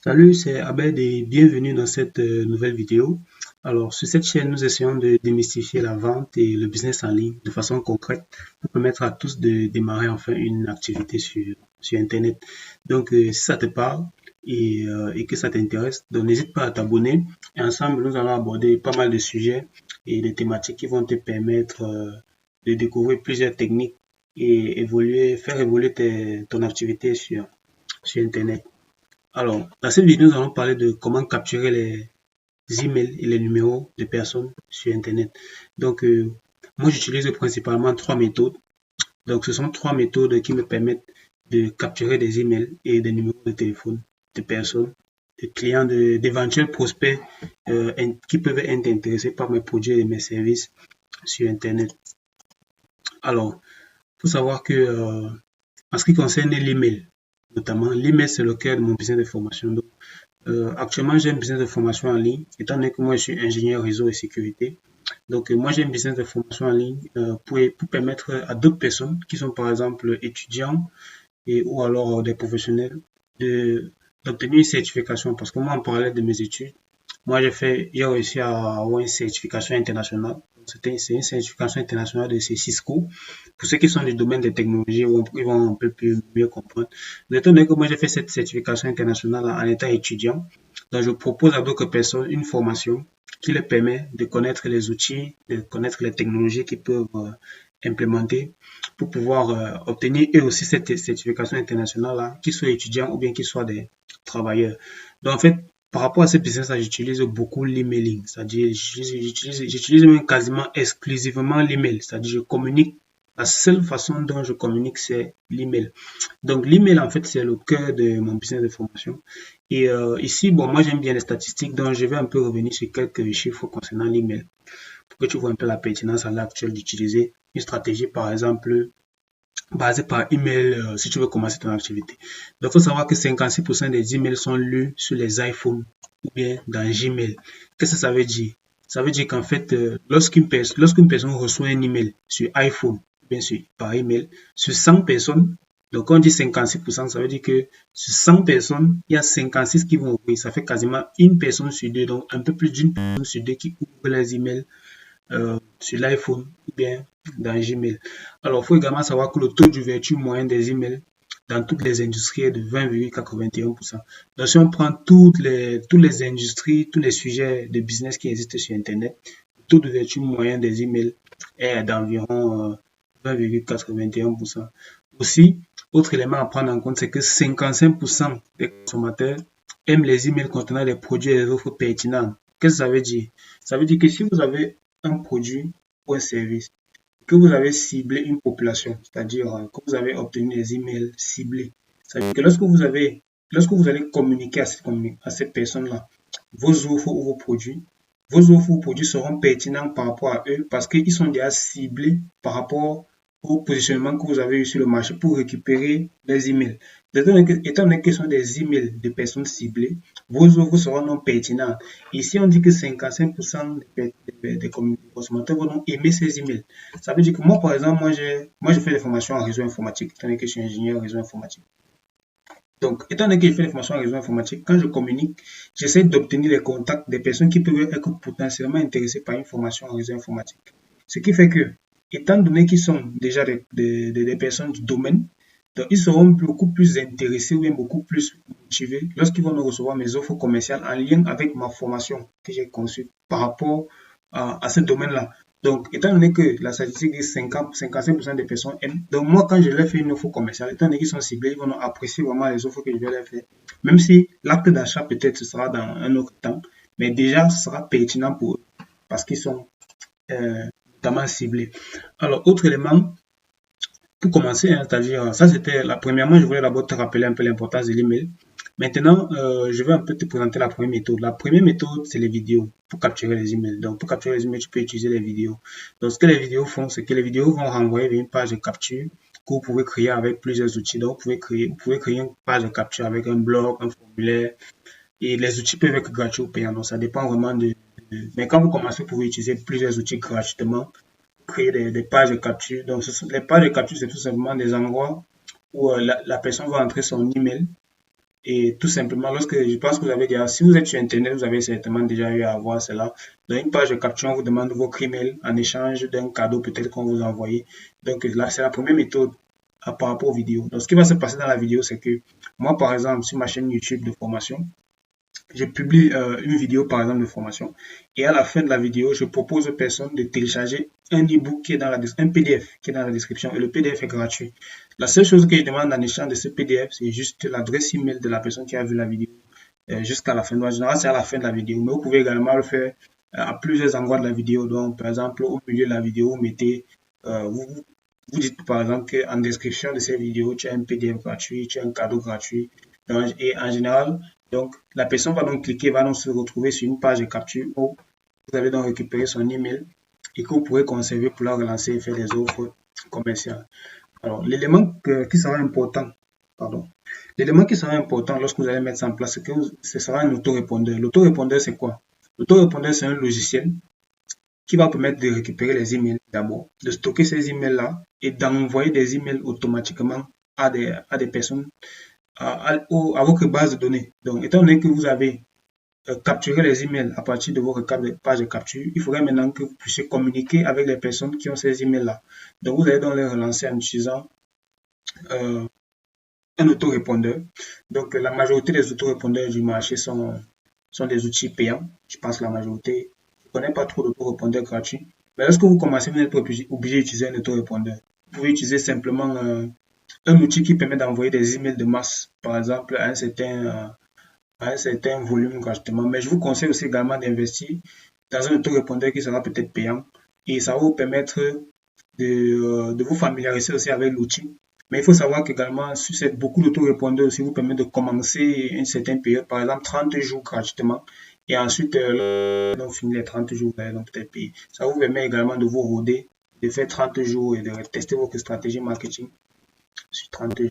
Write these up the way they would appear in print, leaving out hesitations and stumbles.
Salut, c'est Abed et bienvenue dans cette nouvelle vidéo. Alors, sur cette chaîne, nous essayons de démystifier la vente et le business en ligne de façon concrète pour permettre à tous de démarrer enfin une activité sur Internet. Donc, si ça te parle et que ça t'intéresse, donc n'hésite pas à t'abonner. Et ensemble, nous allons aborder pas mal de sujets et des thématiques qui vont te permettre de découvrir plusieurs techniques et faire évoluer ton activité sur Internet. Alors, dans cette vidéo, nous allons parler de comment capturer les emails et les numéros de personnes sur Internet. Donc, moi, j'utilise principalement trois méthodes. Donc, ce sont trois méthodes qui me permettent de capturer des emails et des numéros de téléphone de personnes, de clients, d'éventuels prospects qui peuvent être intéressés par mes produits et mes services sur Internet. Alors, il faut savoir que en ce qui concerne l'email, notamment, l'email, c'est le cœur de mon business de formation. Donc, actuellement, j'ai un business de formation en ligne, étant donné que moi, je suis ingénieur réseau et sécurité. Donc, moi, j'ai un business de formation en ligne pour permettre à d'autres personnes qui sont, par exemple, étudiants ou alors des professionnels d'obtenir une certification. Parce que moi, en parallèle de mes études, moi, j'ai réussi à avoir une certification internationale. C'est une certification internationale de Cisco. Pour ceux qui sont du domaine des technologies, ils vont un peu mieux comprendre. Mais étant donné que moi, j'ai fait cette certification internationale en étant étudiant, donc je propose à d'autres personnes une formation qui leur permet de connaître les outils, de connaître les technologies qu'ils peuvent implémenter pour pouvoir obtenir eux aussi cette certification internationale-là, qu'ils soient étudiants ou bien qu'ils soient des travailleurs. Donc, en fait, par rapport à ce business-là, j'utilise beaucoup l'emailing, c'est-à-dire j'utilise même quasiment exclusivement l'email, c'est-à-dire je communique, la seule façon dont je communique, c'est l'email. Donc l'email, en fait, c'est le cœur de mon business de formation. Et ici, bon, moi j'aime bien les statistiques, donc je vais un peu revenir sur quelques chiffres concernant l'email, pour que tu vois un peu la pertinence à l'heure actuelle d'utiliser une stratégie, par exemple, basée par email si tu veux commencer ton activité. Donc, il faut savoir que 56% des emails sont lus sur les iPhones ou bien dans Gmail. Qu'est-ce que ça veut dire? Ça veut dire qu'en fait, lorsqu'une personne reçoit un email sur iPhone, bien sûr, par email, sur 100 personnes, donc quand on dit 56%, ça veut dire que sur 100 personnes, il y a 56 qui vont ouvrir. Ça fait quasiment une personne sur deux, donc un peu plus d'une personne sur deux qui ouvre les emails sur l'iPhone ou bien dans Gmail. Alors, il faut également savoir que le taux d'ouverture moyen des emails dans toutes les industries est de 20,81%. Donc, si on prend toutes les industries, tous les sujets de business qui existent sur Internet, le taux d'ouverture moyen des emails est d'environ 20,81%. Aussi, autre élément à prendre en compte, c'est que 55% des consommateurs aiment les emails contenant des produits et des offres pertinents. Qu'est-ce que ça veut dire? Ça veut dire que si vous avez un produit ou un service, que vous avez ciblé une population, c'est-à-dire que vous avez obtenu des emails ciblés. C'est-à-dire que lorsque vous allez communiquer à cette personne-là, vos offres ou vos produits seront pertinents par rapport à eux parce qu'ils sont déjà ciblés par rapport au positionnement que vous avez eu sur le marché pour récupérer les emails. Étant donné que ce sont des emails de personnes ciblées, vos offres seront non pertinentes. Ici, on dit que 55% des consommateurs vont aimer ces emails. Ça veut dire que moi, par exemple, moi, je fais des formations en réseau informatique, étant donné que je suis ingénieur en réseau informatique. Donc, étant donné que je fais des formations en réseau informatique, quand je communique, j'essaie d'obtenir les contacts des personnes qui peuvent être potentiellement intéressées par une formation en réseau informatique. Ce qui fait que, étant donné qu'ils sont déjà des personnes du domaine, donc ils seront beaucoup plus intéressés ou bien beaucoup plus motivés lorsqu'ils vont recevoir mes offres commerciales en lien avec ma formation que j'ai conçue par rapport à ce domaine-là. Donc, étant donné que la statistique dit 55% des personnes aiment, donc moi, quand je leur fais une offre commerciale, étant donné qu'ils sont ciblés, ils vont apprécier vraiment les offres que je vais leur faire. Même si l'acte d'achat, peut-être, ce sera dans un autre temps, mais déjà, ce sera pertinent pour eux parce qu'ils sont notamment ciblés. Alors, autre élément, pour commencer, hein, c'est-à-dire, ça c'était premièrement, je voulais d'abord te rappeler un peu l'importance de l'email. Maintenant, je vais un peu te présenter la première méthode. La première méthode, c'est les vidéos pour capturer les emails. Donc, pour capturer les emails, tu peux utiliser les vidéos. Donc, ce que les vidéos font, c'est que les vidéos vont renvoyer vers une page de capture que vous pouvez créer avec plusieurs outils. Donc, vous pouvez créer une page de capture avec un blog, un formulaire, et les outils peuvent être gratuits ou payants. Donc, ça dépend vraiment mais quand vous commencez, vous pouvez utiliser plusieurs outils gratuitement, créer des pages de capture. Donc, les pages de capture, c'est tout simplement des endroits où la personne va entrer son email Et tout simplement, je pense que vous avez déjà, si vous êtes sur Internet, vous avez certainement déjà eu à voir cela. Dans une page de capture, on vous demande votre email en échange d'un cadeau peut-être qu'on vous a envoyé. Donc là, c'est la première méthode par rapport aux vidéos. Donc ce qui va se passer dans la vidéo, c'est que moi, par exemple, sur ma chaîne YouTube de formation, je publie une vidéo par exemple de formation et à la fin de la vidéo, je propose aux personnes de télécharger un e-book qui est dans un PDF qui est dans la description et le PDF est gratuit. La seule chose que je demande en échange de ce PDF, c'est juste l'adresse email de la personne qui a vu la vidéo jusqu'à la fin. En général, c'est à la fin de la vidéo, mais vous pouvez également le faire à plusieurs endroits de la vidéo. Donc, par exemple, au milieu de la vidéo, vous mettez, vous dites par exemple qu'en description de cette vidéo, tu as un PDF gratuit, tu as un cadeau gratuit. Donc, et en général, donc, la personne va donc cliquer, va donc se retrouver sur une page de capture où vous allez donc récupérer son email et que vous pourrez conserver pour la relancer et faire des offres commerciales. Alors, l'élément qui sera important, l'élément qui sera important lorsque vous allez mettre ça en place, c'est que ce sera un autorépondeur. L'autorépondeur, c'est quoi? L'autorépondeur, c'est un logiciel qui va permettre de récupérer les emails d'abord, de stocker ces emails-là et d'envoyer des emails automatiquement à des personnes à votre base de données. Donc, étant donné que vous avez capturé les emails à partir de votre page de capture, il faudrait maintenant que vous puissiez communiquer avec les personnes qui ont ces emails-là. Donc, vous allez donc les relancer en utilisant un autorépondeur. Donc, la majorité des autorépondeurs du marché sont des outils payants. Je pense que la majorité, je ne connais pas trop d'autorépondeurs gratuits. Mais lorsque vous commencez, vous n'êtes pas obligé d'utiliser un autorépondeur. Vous pouvez utiliser simplement un outil qui permet d'envoyer des emails de masse, par exemple, à un certain volume gratuitement. Mais je vous conseille aussi également d'investir dans un autorépondeur qui sera peut-être payant et ça va vous permettre de vous familiariser aussi avec l'outil. Mais il faut savoir qu'également, beaucoup d'autorépondeurs aussi vous permettent de commencer une certaine période, par exemple 30 jours gratuitement. Et ensuite, donc finir les 30 jours, vous allez donc peut-être payer. Ça vous permet également de vous roder, de faire 30 jours et de tester votre stratégie marketing sur 30 jours.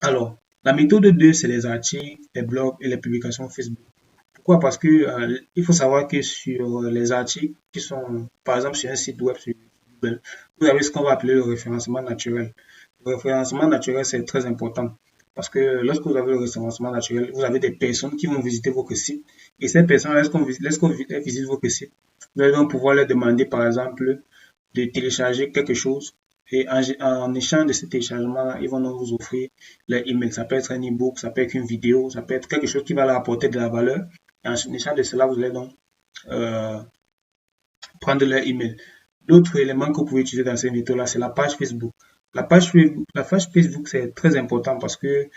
Alors, la méthode 2, c'est les articles, les blogs et les publications Facebook. Pourquoi? Parce que il faut savoir que sur les articles qui sont, par exemple, sur un site web, sur Google, vous avez ce qu'on va appeler le référencement naturel. Le référencement naturel, c'est très important parce que lorsque vous avez le référencement naturel, vous avez des personnes qui vont visiter votre site et ces personnes, lorsqu'on visite votre site, vous allez donc pouvoir leur demander, par exemple, de télécharger quelque chose et en échange de ce téléchargement, ils vont donc vous offrir leur email. Ça peut être un e-book, ça peut être une vidéo, ça peut être quelque chose qui va leur apporter de la valeur. Et en échange de cela, vous allez donc prendre leur email. L'autre élément que vous pouvez utiliser dans cette méthode-là, c'est la page Facebook. La page Facebook, c'est très important parce que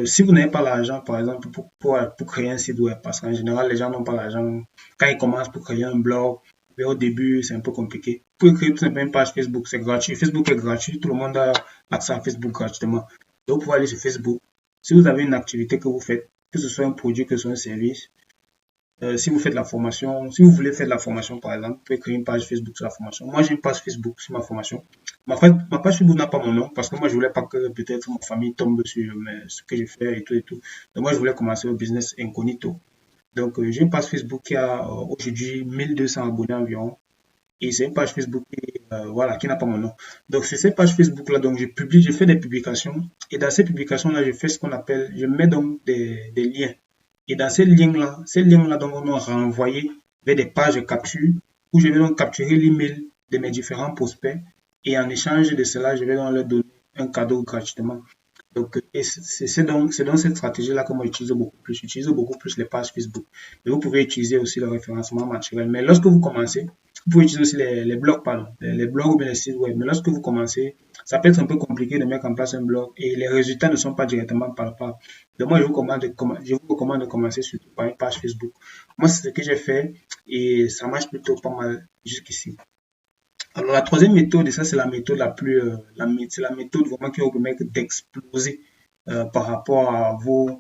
si vous n'avez pas l'argent, par exemple, pour créer un site web, parce qu'en général, les gens n'ont pas l'argent. Quand ils commencent pour créer un blog, mais au début, c'est un peu compliqué. Vous pouvez créer tout simplement une page Facebook, c'est gratuit. Facebook est gratuit, tout le monde a accès à Facebook gratuitement. Donc, vous pouvez aller sur Facebook. Si vous avez une activité que vous faites, que ce soit un produit, que ce soit un service, si vous faites la formation, si vous voulez faire de la formation, par exemple, vous pouvez créer une page Facebook sur la formation. Moi, j'ai une page Facebook sur ma formation. Ma page Facebook n'a pas mon nom parce que moi, je voulais pas que peut-être ma famille tombe sur ce que je fais et tout et tout. Donc, moi, je voulais commencer le business incognito. Donc, j'ai une page Facebook qui a aujourd'hui 1200 abonnés environ. Et c'est une page Facebook qui n'a pas mon nom. Donc, c'est cette page Facebook-là, donc je fais des publications. Et dans ces publications-là, je fais ce qu'on appelle, je mets donc des liens. Et dans ces liens-là, donc, on a renvoyé vers des pages de capture où je vais donc capturer l'email de mes différents prospects. Et en échange de cela, je vais donc leur donner un cadeau gratuitement. Donc, c'est donc cette stratégie-là que moi j'utilise beaucoup plus. J'utilise beaucoup plus les pages Facebook. Mais vous pouvez utiliser aussi le référencement naturel. Mais lorsque vous commencez, vous pouvez utiliser aussi les blogs, les blogs ou bien les sites web. Mais lorsque vous commencez, ça peut être un peu compliqué de mettre en place un blog et les résultats ne sont pas directement palpables. Donc, moi, je vous recommande de commencer surtout par une page Facebook. Moi, c'est ce que j'ai fait et ça marche plutôt pas mal jusqu'ici. Alors, la troisième méthode, et ça, c'est la méthode c'est la méthode vraiment qui va vous permettre d'exploser par rapport à vos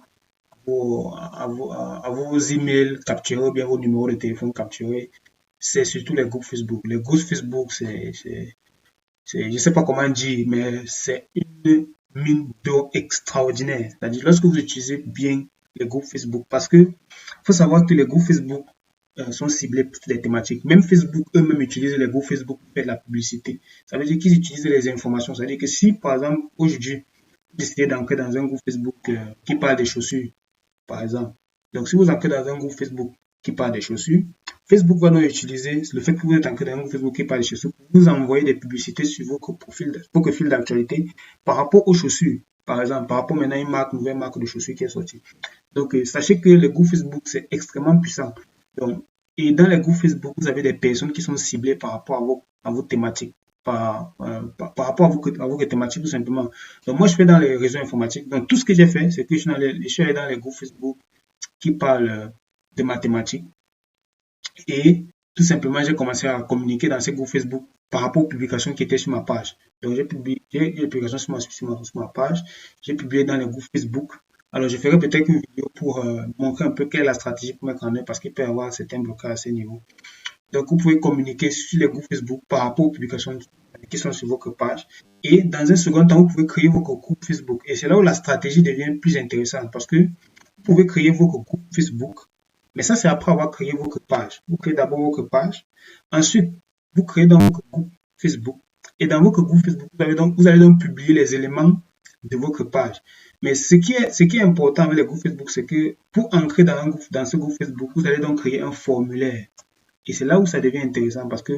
emails capturés ou bien vos numéros de téléphone capturés. C'est surtout les groupes Facebook. Les groupes Facebook, je ne sais pas comment dire, mais c'est une mine d'or extraordinaire. C'est-à-dire, lorsque vous utilisez bien les groupes Facebook, parce que faut savoir que les groupes Facebook sont ciblés pour toutes les thématiques. Même Facebook, eux-mêmes utilisent les groupes Facebook pour faire de la publicité. Ça veut dire qu'ils utilisent les informations. Ça veut dire que si, par exemple, aujourd'hui, décidez d'entrer dans un groupe Facebook qui parle des chaussures, par exemple. Donc, si vous entrez dans un groupe Facebook qui parle des chaussures, Facebook va donc utiliser le fait que vous êtes ancré dans un groupe Facebook qui parle des chaussures pour vous envoyer des publicités sur vos profils d'actualité par rapport aux chaussures. Par exemple, par rapport maintenant à une nouvelle marque de chaussures qui est sortie. Donc, sachez que les groupes Facebook, c'est extrêmement puissant. Donc, et dans les groupes Facebook, vous avez des personnes qui sont ciblées par rapport à vos thématiques. Par rapport à vos thématiques, tout simplement. Donc, moi, je fais dans les réseaux informatiques. Donc, tout ce que j'ai fait, c'est que je suis allé dans les groupes Facebook qui parlent de mathématiques. Et tout simplement, j'ai commencé à communiquer dans ces groupes Facebook par rapport aux publications qui étaient sur ma page. Donc, j'ai publié les publications sur ma page. J'ai publié dans les groupes Facebook. Alors, je ferai peut-être une vidéo pour montrer un peu quelle est la stratégie pour mettre en œuvre parce qu'il peut y avoir certains blocages à ce niveau. Donc, vous pouvez communiquer sur les groupes Facebook par rapport aux publications qui sont sur votre page. Et dans un second temps, vous pouvez créer votre groupe Facebook. Et c'est là où la stratégie devient plus intéressante parce que vous pouvez créer votre groupe Facebook. Mais ça, c'est après avoir créé votre page. Vous créez d'abord votre page. Ensuite, vous créez dans votre groupe Facebook. Et dans votre groupe Facebook, vous allez donc publier les éléments de votre page. Mais ce qui est important avec les groupes Facebook, c'est que pour entrer dans ce groupe Facebook, vous allez donc créer un formulaire. Et c'est là où ça devient intéressant parce que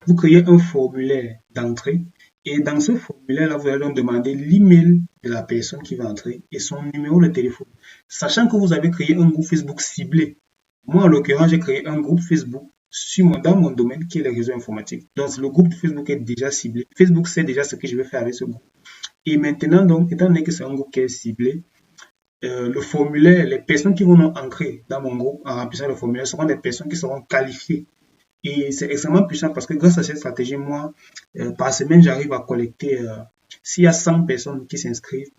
vous créez un formulaire d'entrée et dans ce formulaire-là, vous allez donc demander l'email de la personne qui va entrer et son numéro de téléphone. Sachant que vous avez créé un groupe Facebook ciblé. Moi, en l'occurrence, j'ai créé un groupe Facebook dans mon domaine qui est les réseaux informatiques. Donc, le groupe Facebook est déjà ciblé. Facebook sait déjà ce que je vais faire avec ce groupe. Et maintenant, donc, étant donné que c'est un groupe qui est ciblé, le formulaire, les personnes qui vont entrer dans mon groupe en remplissant le formulaire seront des personnes qui seront qualifiées. Et c'est extrêmement puissant parce que grâce à cette stratégie, moi, par semaine, j'arrive à collecter, s'il y a 100 personnes qui s'inscrivent,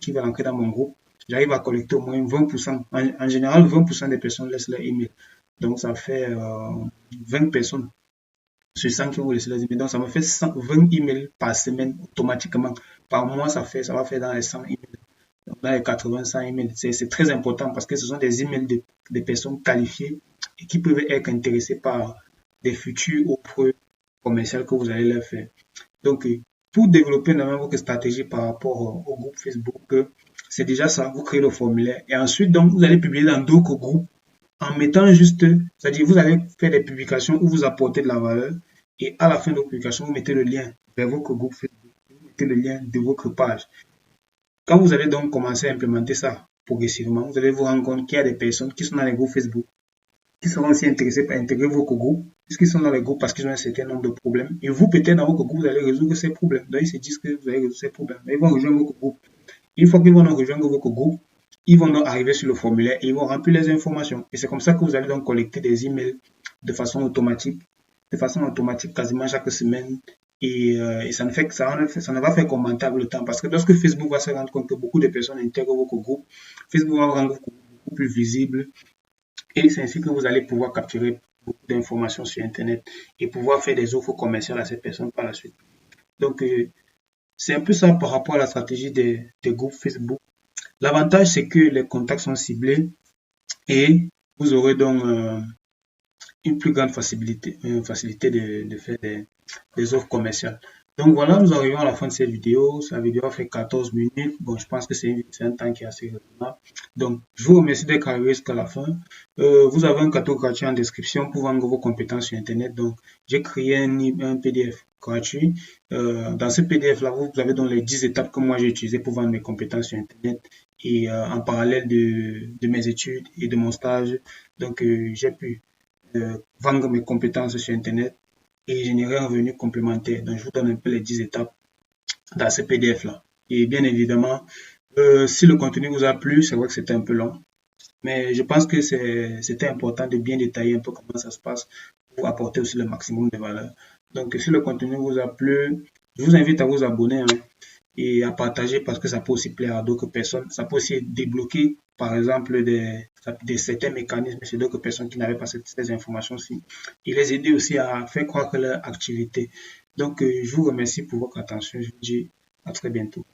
qui veulent entrer dans mon groupe, j'arrive à collecter au moins 20%. En général, 20% des personnes laissent leur email. Donc, ça fait 20 personnes sur 100 qui vont laisser leurs emails. Donc, ça me fait 20 emails par semaine automatiquement. Par mois, ça va faire dans les 100 emails. Dans les 80-100 emails. C'est très important parce que ce sont des emails de personnes qualifiées et qui peuvent être intéressées par des futurs offres commerciales que vous allez leur faire. Donc, pour développer normalement votre stratégie par rapport au groupe Facebook, c'est déjà ça, vous créez le formulaire et ensuite, donc, vous allez publier dans d'autres groupes en mettant juste, c'est-à-dire vous allez faire des publications où vous apportez de la valeur et à la fin de vos publications, vous mettez le lien vers votre groupe Facebook, vous mettez le lien de votre page. Quand vous allez donc commencer à implémenter ça progressivement, vous allez vous rendre compte qu'il y a des personnes qui sont dans les groupes Facebook qui seront aussi intéressés par intégrer votre groupe, puisqu'ils sont dans les groupes parce qu'ils ont un certain nombre de problèmes. Et vous, peut-être dans votre groupe, vous allez résoudre ces problèmes. Donc, ils se disent que vous allez résoudre ces problèmes. Ils vont rejoindre votre groupe. Une fois qu'ils vont rejoindre votre groupe, ils vont donc arriver sur le formulaire et ils vont remplir les informations. Et c'est comme ça que vous allez donc collecter des emails de façon automatique quasiment chaque semaine. Et ça ne va faire commenter avec le temps. Parce que lorsque Facebook va se rendre compte que beaucoup de personnes intègrent votre groupe, Facebook va rendre votre groupe beaucoup plus visible. Et c'est ainsi que vous allez pouvoir capturer beaucoup d'informations sur Internet et pouvoir faire des offres commerciales à ces personnes par la suite. Donc, c'est un peu ça par rapport à la stratégie des groupes Facebook. L'avantage, c'est que les contacts sont ciblés et vous aurez donc une plus grande facilité de faire des offres commerciales. Donc voilà, nous arrivons à la fin de cette vidéo. Cette vidéo a fait 14 minutes. Bon, je pense que c'est un temps qui est assez raisonnable. Donc, je vous remercie d'être arrivé jusqu'à la fin. Vous avez un cadeau gratuit en description pour vendre vos compétences sur Internet. Donc, j'ai créé un PDF gratuit. Dans ce PDF-là, vous avez donc les 10 étapes que moi j'ai utilisées pour vendre mes compétences sur Internet. Et en parallèle de mes études et de mon stage. Donc, j'ai pu vendre mes compétences sur Internet et générer un revenu complémentaire. Donc, je vous donne un peu les 10 étapes dans ce PDF-là. Et bien évidemment, si le contenu vous a plu, c'est vrai que c'était un peu long, mais je pense que c'était important de bien détailler un peu comment ça se passe pour apporter aussi le maximum de valeur. Donc, si le contenu vous a plu, je vous invite à vous abonner et à partager parce que ça peut aussi plaire à d'autres personnes. Ça peut aussi débloquer, par exemple, certains mécanismes chez d'autres personnes qui n'avaient pas ces informations-ci et les aider aussi à faire croître leur activité. Donc, je vous remercie pour votre attention. Je vous dis à très bientôt.